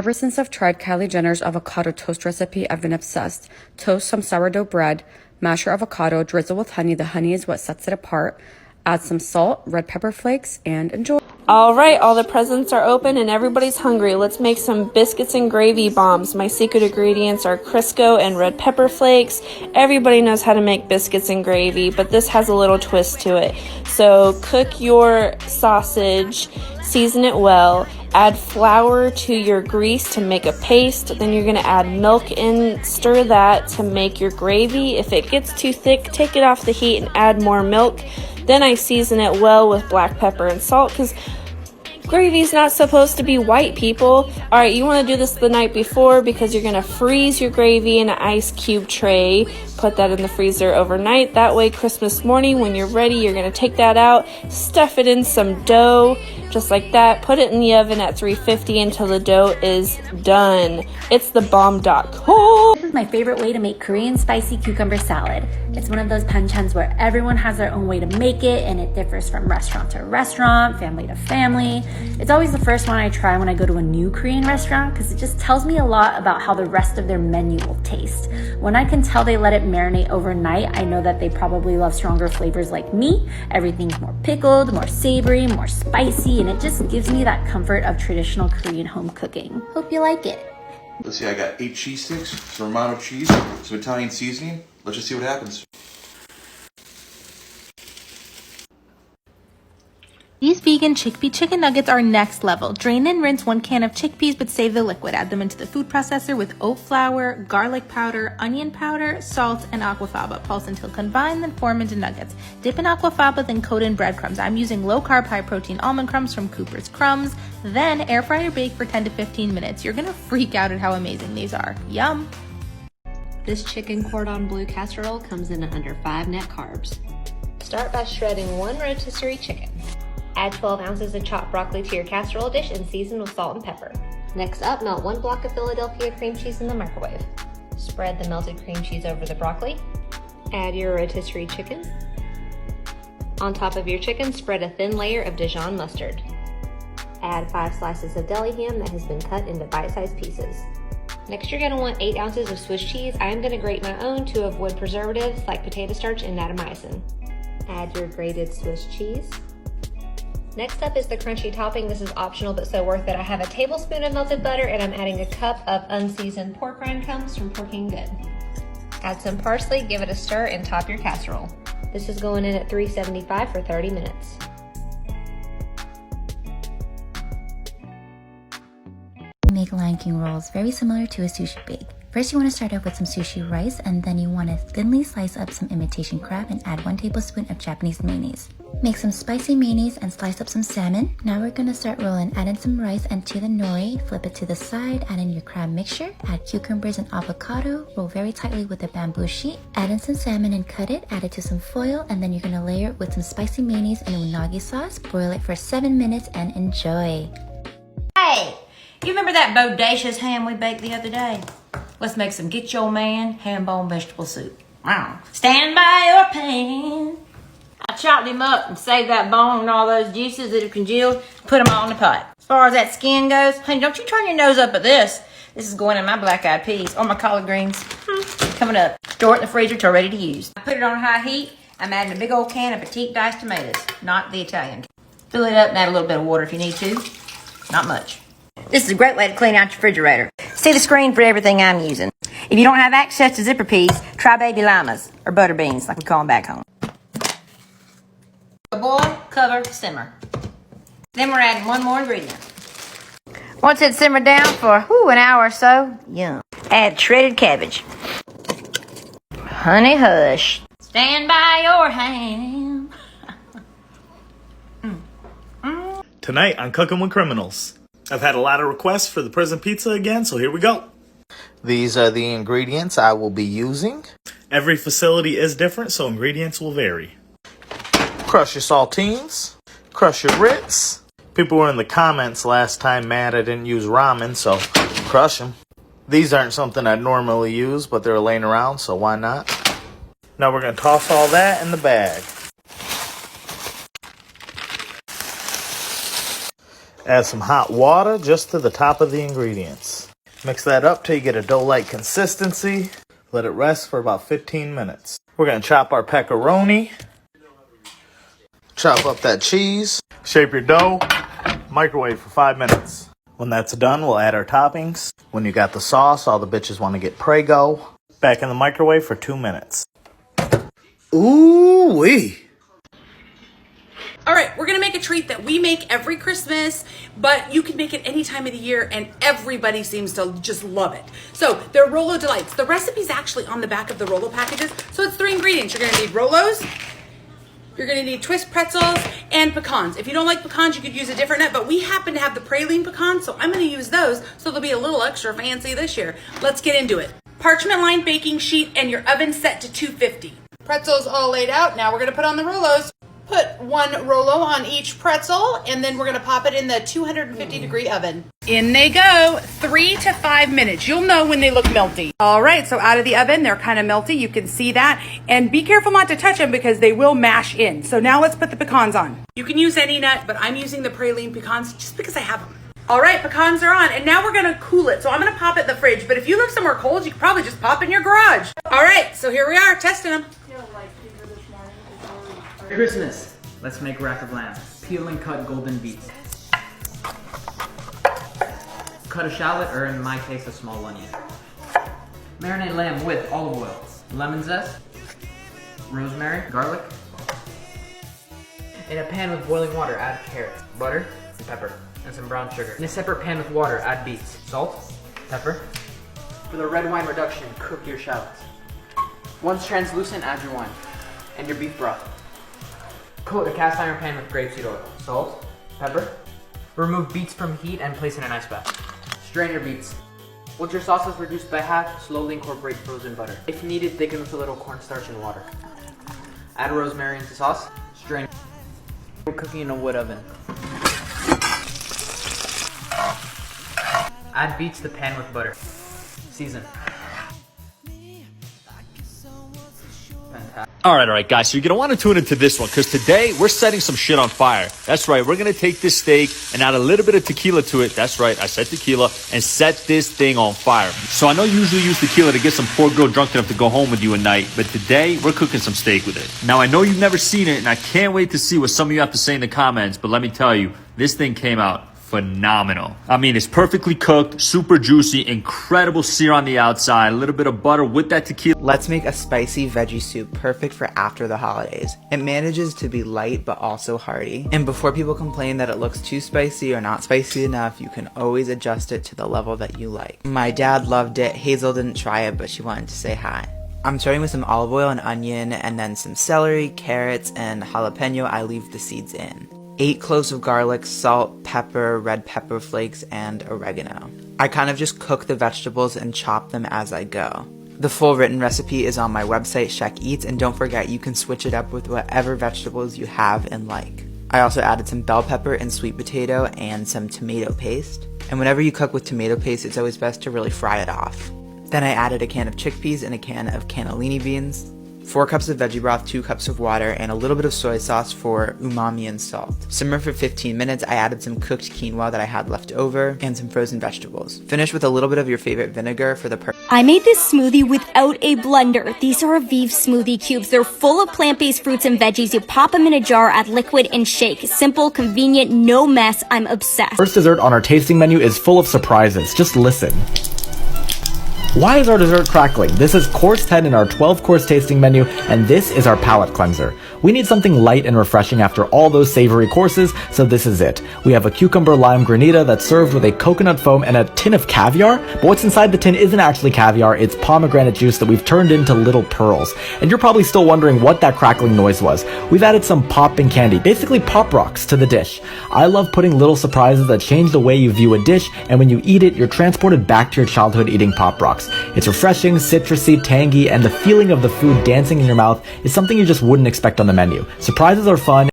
Ever since I've tried Kylie Jenner's avocado toast recipe, I've been obsessed. Toast some sourdough bread, mash your avocado, drizzle with honey. The honey is what sets it apart. Add some salt, red pepper flakes, and enjoy. All right, all the presents are open and everybody's hungry. Let's make some biscuits and gravy bombs. My secret ingredients are Crisco and red pepper flakes. Everybody knows how to make biscuits and gravy, but this has a little twist to it. So cook your sausage, season it well, add flour to your grease to make a paste. Then you're gonna add milk in, stir that to make your gravy. If it gets too thick, take it off the heat and add more milk. Then I season it well with black pepper and salt because gravy's not supposed to be white, people. All right, you want to do this the night before because you're going to freeze your gravy in an ice cube tray. Put that in the freezer overnight. That way, Christmas morning, when you're ready, you're going to take that out, stuff it in some dough, just like that. Put it in the oven at 350 until the dough is done. It's the bomb.com. This is my favorite way to make Korean spicy cucumber salad. It's one of those panchans where everyone has their own way to make it, and it differs from restaurant to restaurant, family to family. It's always the first one I try when I go to a new Korean restaurant because it just tells me a lot about how the rest of their menu will taste. When I can tell they let it marinate overnight, I know that they probably love stronger flavors like me. Everything's more pickled, more savory, more spicy, and it just gives me that comfort of traditional Korean home cooking. Hope you like it. Let's see, I got 8 cheese sticks, some Romano cheese, some Italian seasoning. Let's just see what happens. These vegan chickpea chicken nuggets are next level. Drain and rinse 1 can of chickpeas, but save the liquid. Add them into the food processor with oat flour, garlic powder, onion powder, salt, and aquafaba. Pulse until combined, then form into nuggets. Dip in aquafaba, then coat in breadcrumbs. I'm using low-carb, high-protein almond crumbs from Cooper's Crumbs. Then air fry or bake for 10 to 15 minutes. You're gonna freak out at how amazing these are. Yum! This chicken cordon bleu casserole comes in at under 5 net carbs. Start by shredding 1 rotisserie chicken. Add 12 ounces of chopped broccoli to your casserole dish and season with salt and pepper. Next up, melt 1 block of Philadelphia cream cheese in the microwave. Spread the melted cream cheese over the broccoli. Add your rotisserie chicken. On top of your chicken, spread a thin layer of Dijon mustard. Add 5 slices of deli ham that has been cut into bite-sized pieces. Next, you're going to want 8 ounces of Swiss cheese. I am going to grate my own to avoid preservatives like potato starch and natamycin. Add your grated Swiss cheese. Next up is the crunchy topping. This is optional but so worth it. I have a tablespoon of melted butter and I'm adding a cup of unseasoned pork rind cones from Porking Good. Add some parsley, give it a stir, and top your casserole. This is going in at 375 for 30 minutes. Make Lion King rolls very similar to a sushi bake. First, you want to start off with some sushi rice, and then you want to thinly slice up some imitation crab and add 1 tablespoon of Japanese mayonnaise. Make some spicy mayonnaise and slice up some salmon. Now we're going to start rolling. Add in some rice and to the nori, flip it to the side, add in your crab mixture, add cucumbers and avocado, roll very tightly with a bamboo sheet, add in some salmon and cut it, add it to some foil, and then you're going to layer it with some spicy mayonnaise and unagi sauce, boil it for 7 minutes, and enjoy. Hey, you remember that bodacious ham we baked the other day? Let's make some Get Your Man ham bone vegetable soup. Stand by your pan. I chopped him up and saved that bone and all those juices that have congealed, put them all in the pot. As far as that skin goes, honey, don't you turn your nose up at this. This is going in my black-eyed peas or my collard greens. Coming up. Store it in the freezer till ready to use. I put it on high heat. I'm adding a big old can of petite diced tomatoes, not the Italian. Fill it up and add a little bit of water if you need to. Not much. This is a great way to clean out your refrigerator. See the screen for everything I'm using. If you don't have access to zipper peas, try baby llamas or butter beans like we call them back home. Boil, cover, simmer. Then we're adding 1 more ingredient. Once it's simmered down for an hour or so, yum. Add shredded cabbage. Honey hush. Stand by your ham. Tonight on Cooking with Criminals. I've had a lot of requests for the prison pizza again, so here we go. These are the ingredients I will be using. Every facility is different, so ingredients will vary. Crush your saltines. Crush your Ritz. People were in the comments last time mad I didn't use ramen, so crush them. These aren't something I'd normally use, but they're laying around, so why not? Now we're going to toss all that in the bag. Add some hot water just to the top of the ingredients. Mix that up till you get a dough-like consistency. Let it rest for about 15 minutes. We're going to chop our pepperoni. Chop up that cheese. Shape your dough. Microwave for 5 minutes. When that's done, we'll add our toppings. When you got the sauce, all the bitches want to get Prego. Back in the microwave for 2 minutes. Ooh-wee. All right, we're gonna make a treat that we make every Christmas, but you can make it any time of the year and everybody seems to just love it. So they're Rolo Delights. The recipe's actually on the back of the Rolo packages. So it's 3 ingredients. You're gonna need Rolos, you're gonna need twist pretzels, and pecans. If you don't like pecans, you could use a different nut, but we happen to have the praline pecans, so I'm gonna use those, so they'll be a little extra fancy this year. Let's get into it. Parchment lined baking sheet and your oven set to 250. Pretzels all laid out. Now we're gonna put on the Rolos. Put 1 Rolo on each pretzel, and then we're gonna pop it in the 250-degree oven. In they go, 3 to 5 minutes. You'll know when they look melty. All right, so out of the oven, they're kind of melty. You can see that. And be careful not to touch them because they will mash in. So now let's put the pecans on. You can use any nut, but I'm using the praline pecans just because I have them. All right, pecans are on, and now we're gonna cool it. So I'm gonna pop it in the fridge, but if you live somewhere cold, you could probably just pop it in your garage. All right, so here we are, testing them. Christmas. Let's make rack of lamb. Peel and cut golden beets. Cut a shallot, or in my case, a small onion. Marinate lamb with olive oil, lemon zest, rosemary, garlic. In a pan with boiling water, add carrots, butter, and pepper, and some brown sugar. In a separate pan with water, add beets, salt, pepper. For the red wine reduction, cook your shallots. Once translucent, add your wine and your beef broth. Coat a cast iron pan with grapeseed oil, salt, pepper. Remove beets from heat and place in an ice bath. Strain your beets. Once your sauce is reduced by half, slowly incorporate frozen butter. If needed, thicken with a little cornstarch and water. Add rosemary into sauce. Strain. We're cooking in a wood oven. Add beets to the pan with butter. Season. All right, guys, so you're going to want to tune into this one because today we're setting some shit on fire. That's right, we're going to take this steak and add a little bit of tequila to it. That's right, I said tequila, and set this thing on fire. So I know you usually use tequila to get some poor girl drunk enough to go home with you at night, but today we're cooking some steak with it. Now, I know you've never seen it, and I can't wait to see what some of you have to say in the comments, but let me tell you, this thing came out phenomenal. I mean, it's perfectly cooked, super juicy, incredible sear on the outside, a little bit of butter with that tequila. Let's make a spicy veggie soup perfect for after the holidays. It manages to be light but also hearty. And before people complain that it looks too spicy or not spicy enough, you can always adjust it to the level that you like. My dad loved it. Hazel didn't try it, but she wanted to say hi. I'm starting with some olive oil and onion, and then some celery, carrots, and jalapeno. I leave the seeds in. 8 cloves of garlic, salt, pepper, red pepper flakes, and oregano. I kind of just cook the vegetables and chop them as I go. The full written recipe is on my website, Shek Eats, and don't forget you can switch it up with whatever vegetables you have and like. I also added some bell pepper and sweet potato and some tomato paste. And whenever you cook with tomato paste, it's always best to really fry it off. Then I added a can of chickpeas and a can of cannellini beans, 4 cups of veggie broth, 2 cups of water, and a little bit of soy sauce for umami and salt. Simmer for 15 minutes. I added some cooked quinoa that I had left over and some frozen vegetables. Finish with a little bit of your favorite vinegar for the I made this smoothie without a blender. These are Aviv smoothie cubes. They're full of plant-based fruits and veggies. You pop them in a jar, add liquid, and shake. Simple, convenient, no mess. I'm obsessed. First dessert on our tasting menu is full of surprises. Just listen. Why is our dessert crackling? This is course 10 in our 12-course tasting menu, and this is our palate cleanser. We need something light and refreshing after all those savory courses, so this is it. We have a cucumber lime granita that's served with a coconut foam and a tin of caviar, but what's inside the tin isn't actually caviar, it's pomegranate juice that we've turned into little pearls. And you're probably still wondering what that crackling noise was. We've added some popping candy, basically pop rocks, to the dish. I love putting little surprises that change the way you view a dish, and when you eat it, you're transported back to your childhood eating pop rocks. It's refreshing, citrusy, tangy, and the feeling of the food dancing in your mouth is something you just wouldn't expect on the menu. Surprises are fun.